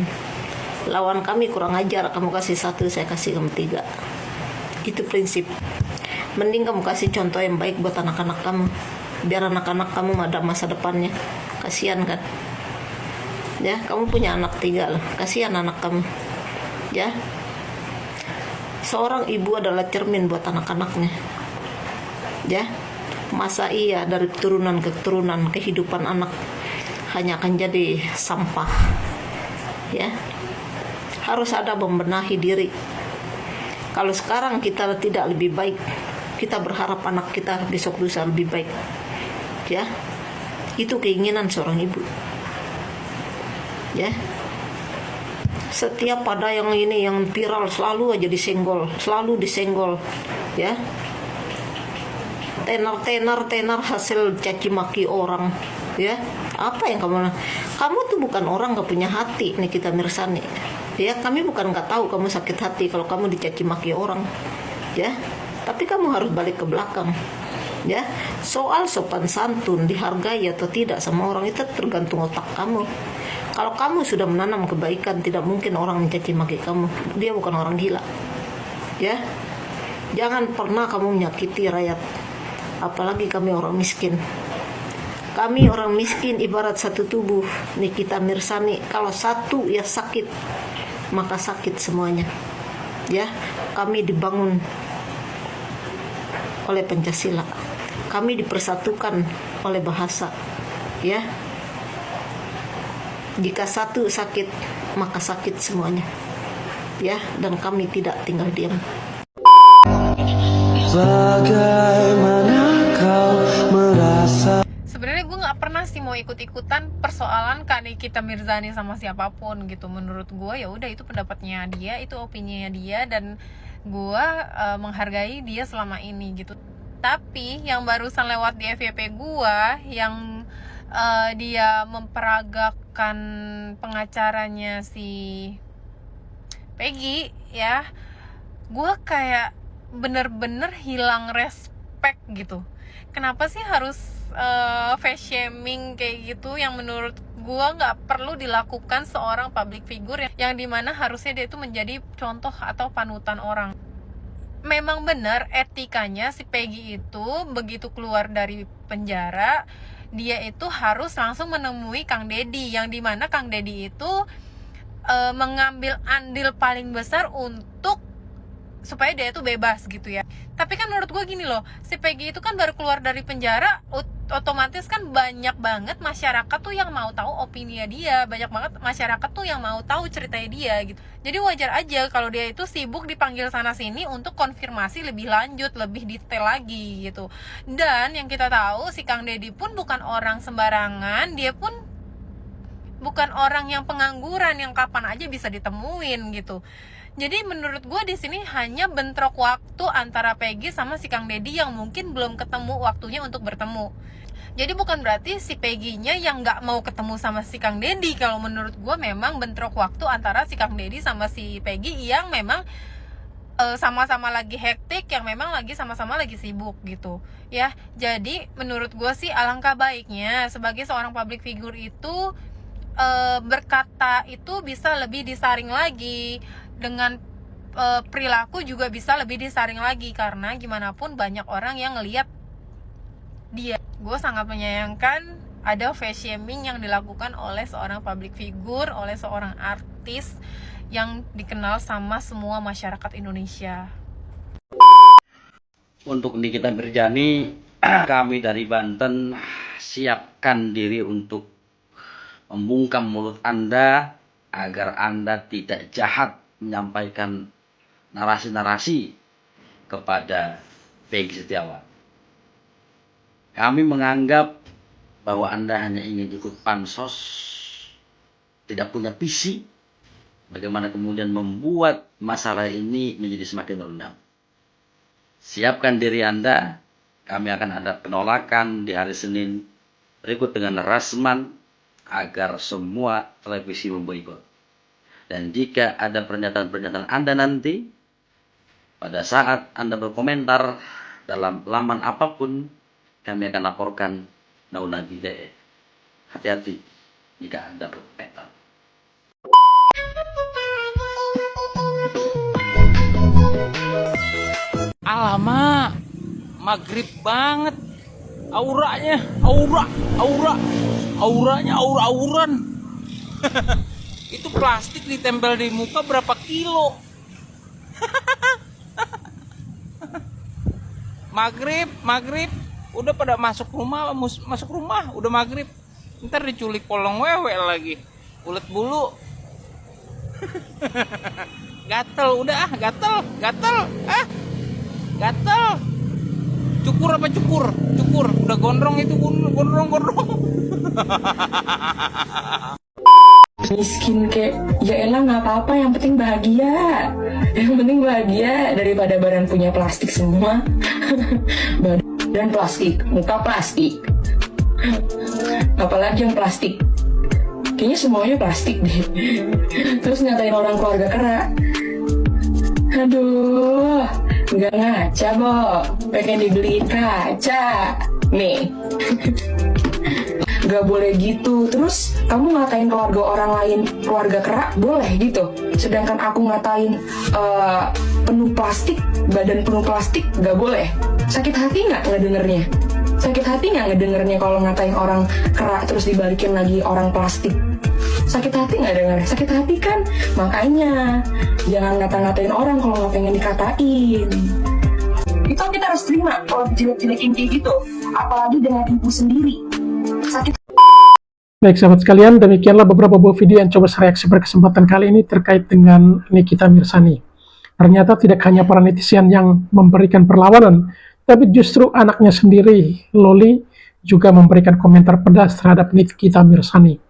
Lawan kami kurang ajar, kamu kasih 1, saya kasih kamu 3. Itu prinsip. Mending kamu kasih contoh yang baik buat anak-anak kamu, biar anak-anak kamu ada masa depannya. Kasihan kan, ya. Kamu punya anak 3 loh, kasihan anak kamu, ya. Seorang ibu adalah cermin buat anak-anaknya, ya. Masa iya dari turunan ke turunan kehidupan anak hanya akan jadi sampah, ya. Harus ada membenahi diri. Kalau sekarang kita tidak lebih baik, kita berharap anak kita besok lusa lebih baik, ya. Itu keinginan seorang ibu, ya. Setiap ada yang ini yang viral selalu aja disenggol, ya. Tenar hasil caci maki orang, ya. Apa yang kamu tuh bukan orang gak punya hati, Nikita Mirzani, ya. Kami bukan gak tahu kamu sakit hati kalau kamu dicaci maki orang, ya. Tapi kamu harus balik ke belakang, ya. Soal sopan santun, dihargai atau tidak sama orang itu tergantung otak kamu. Kalau kamu sudah menanam kebaikan, tidak mungkin orang mencaci maki kamu. Dia bukan orang gila, ya. Jangan pernah kamu menyakiti rakyat, apalagi kami orang miskin. Kami orang miskin ibarat satu tubuh, Nikita Mirzani. Kalau satu ya sakit, maka sakit semuanya, ya. Kami dibangun oleh Pancasila, kami dipersatukan oleh bahasa, ya. Jika satu sakit, maka sakit semuanya, ya. Dan kami tidak tinggal diam. Bagaimana kau merasa? Sebenarnya gue nggak pernah sih mau ikut-ikutan persoalan Kak Nikita Mirzani sama siapapun gitu. Menurut gue ya udah, itu pendapatnya dia, itu opininya dia, dan gue menghargai dia selama ini gitu. Tapi yang barusan lewat di FYP gue, yang dia memperagakan pengacaranya si Peggy, ya, gue kayak bener-bener hilang respect gitu. Kenapa sih harus face shaming kayak gitu, yang menurut gue nggak perlu dilakukan seorang public figure yang dimana harusnya dia itu menjadi contoh atau panutan orang. Memang benar etikanya si Peggy itu begitu keluar dari penjara, dia itu harus langsung menemui Kang Deddy, yang dimana Kang Deddy itu mengambil andil paling besar untuk supaya dia itu bebas gitu ya. Tapi kan menurut gue gini loh, si Peggy itu kan baru keluar dari penjara, otomatis kan banyak banget masyarakat tuh yang mau tahu opini dia, banyak banget masyarakat tuh yang mau tahu ceritanya dia gitu. Jadi wajar aja kalau dia itu sibuk dipanggil sana sini untuk konfirmasi lebih lanjut, lebih detail lagi gitu. Dan yang kita tahu, si Kang Deddy pun bukan orang sembarangan, dia pun bukan orang yang pengangguran yang kapan aja bisa ditemuin gitu. Jadi menurut gue di sini hanya bentrok waktu antara Peggy sama si Kang Deddy yang mungkin belum ketemu waktunya untuk bertemu. Jadi bukan berarti si Peggy-nya yang nggak mau ketemu sama si Kang Deddy. Kalau menurut gue memang bentrok waktu antara si Kang Deddy sama si Peggy yang memang sama-sama lagi hektik, yang memang lagi sama-sama lagi sibuk gitu ya. Jadi menurut gue sih alangkah baiknya sebagai seorang public figure itu berkata itu bisa lebih disaring lagi, dengan perilaku juga bisa lebih disaring lagi, karena gimana pun banyak orang yang ngelihat dia. Gue sangat menyayangkan ada face shaming yang dilakukan oleh seorang public figure, oleh seorang artis yang dikenal sama semua masyarakat Indonesia. Untuk Nikita Mirzani, kami dari Banten siapkan diri untuk membungkam mulut Anda agar Anda tidak jahat menyampaikan narasi-narasi kepada Peggy Setiawan. Kami menganggap bahwa Anda hanya ingin ikut pansos, tidak punya visi, bagaimana kemudian membuat masalah ini menjadi semakin rendam. Siapkan diri Anda, kami akan ada penolakan di hari Senin berikut dengan Rasman agar semua televisi memboikot. Dan jika ada pernyataan-pernyataan Anda nanti, pada saat Anda berkomentar dalam laman apapun, kami akan laporkan Naunagide. Hati-hati jika Anda berkomentar. Alamak, maghrib banget. Auranya, auranya aura-auran. Itu plastik ditempel di muka berapa kilo? Maghrib, udah pada masuk rumah, udah maghrib. Ntar diculik kolong wewe lagi, ulet bulu. Gatel, udah gatel. Cukur apa cukur, udah gondrong itu gondrong. Miskin kek, ya elah nggak apa-apa, yang penting bahagia. Yang penting bahagia daripada badan punya plastik semua. Badan plastik, muka plastik, apalagi yang plastik. Kayaknya semuanya plastik deh. Terus ngatain orang keluarga kera. Aduh, nggak ngaca, Bo. Pengen dibeliin kaca. Nih. Gak boleh gitu. Terus kamu ngatain keluarga orang lain keluarga kerak boleh gitu. Sedangkan aku ngatain penuh plastik, badan penuh plastik, gak boleh. Sakit hati nggak ngedengernya? Sakit hati nggak ngedengernya kalau ngatain orang kerak terus dibalikin lagi orang plastik? Sakit hati nggak denger? Sakit hati kan? Makanya jangan ngata-ngatain orang kalau nggak pengen dikatain. Itu kita harus terima kalau jelek-jelekin kayak gitu. Apalagi dengan ibu sendiri. Sakit. Baik sahabat sekalian, demikianlah beberapa buah video yang coba saya reaksi berkesempatan kali ini terkait dengan Nikita Mirzani. Ternyata tidak hanya para netizen yang memberikan perlawanan, tapi justru anaknya sendiri, Loli, juga memberikan komentar pedas terhadap Nikita Mirzani.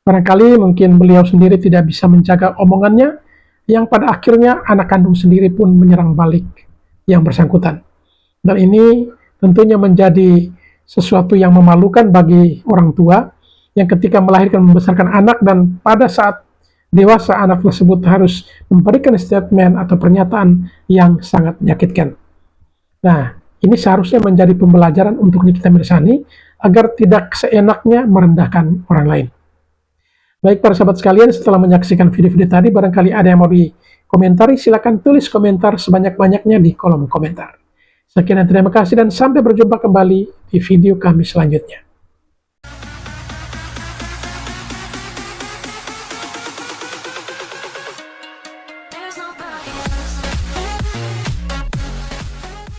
Barangkali mungkin beliau sendiri tidak bisa menjaga omongannya, yang pada akhirnya anak kandung sendiri pun menyerang balik yang bersangkutan. Dan ini tentunya menjadi sesuatu yang memalukan bagi orang tua yang ketika melahirkan membesarkan anak dan pada saat dewasa anak tersebut harus memberikan statement atau pernyataan yang sangat menyakitkan. Nah, ini seharusnya menjadi pembelajaran untuk Nikita Mirzani agar tidak seenaknya merendahkan orang lain. Baik para sahabat sekalian, setelah menyaksikan video-video tadi, barangkali ada yang mau dikomentari, silakan tulis komentar sebanyak-banyaknya di kolom komentar. Sekian dan terima kasih dan sampai berjumpa kembali di video kami selanjutnya.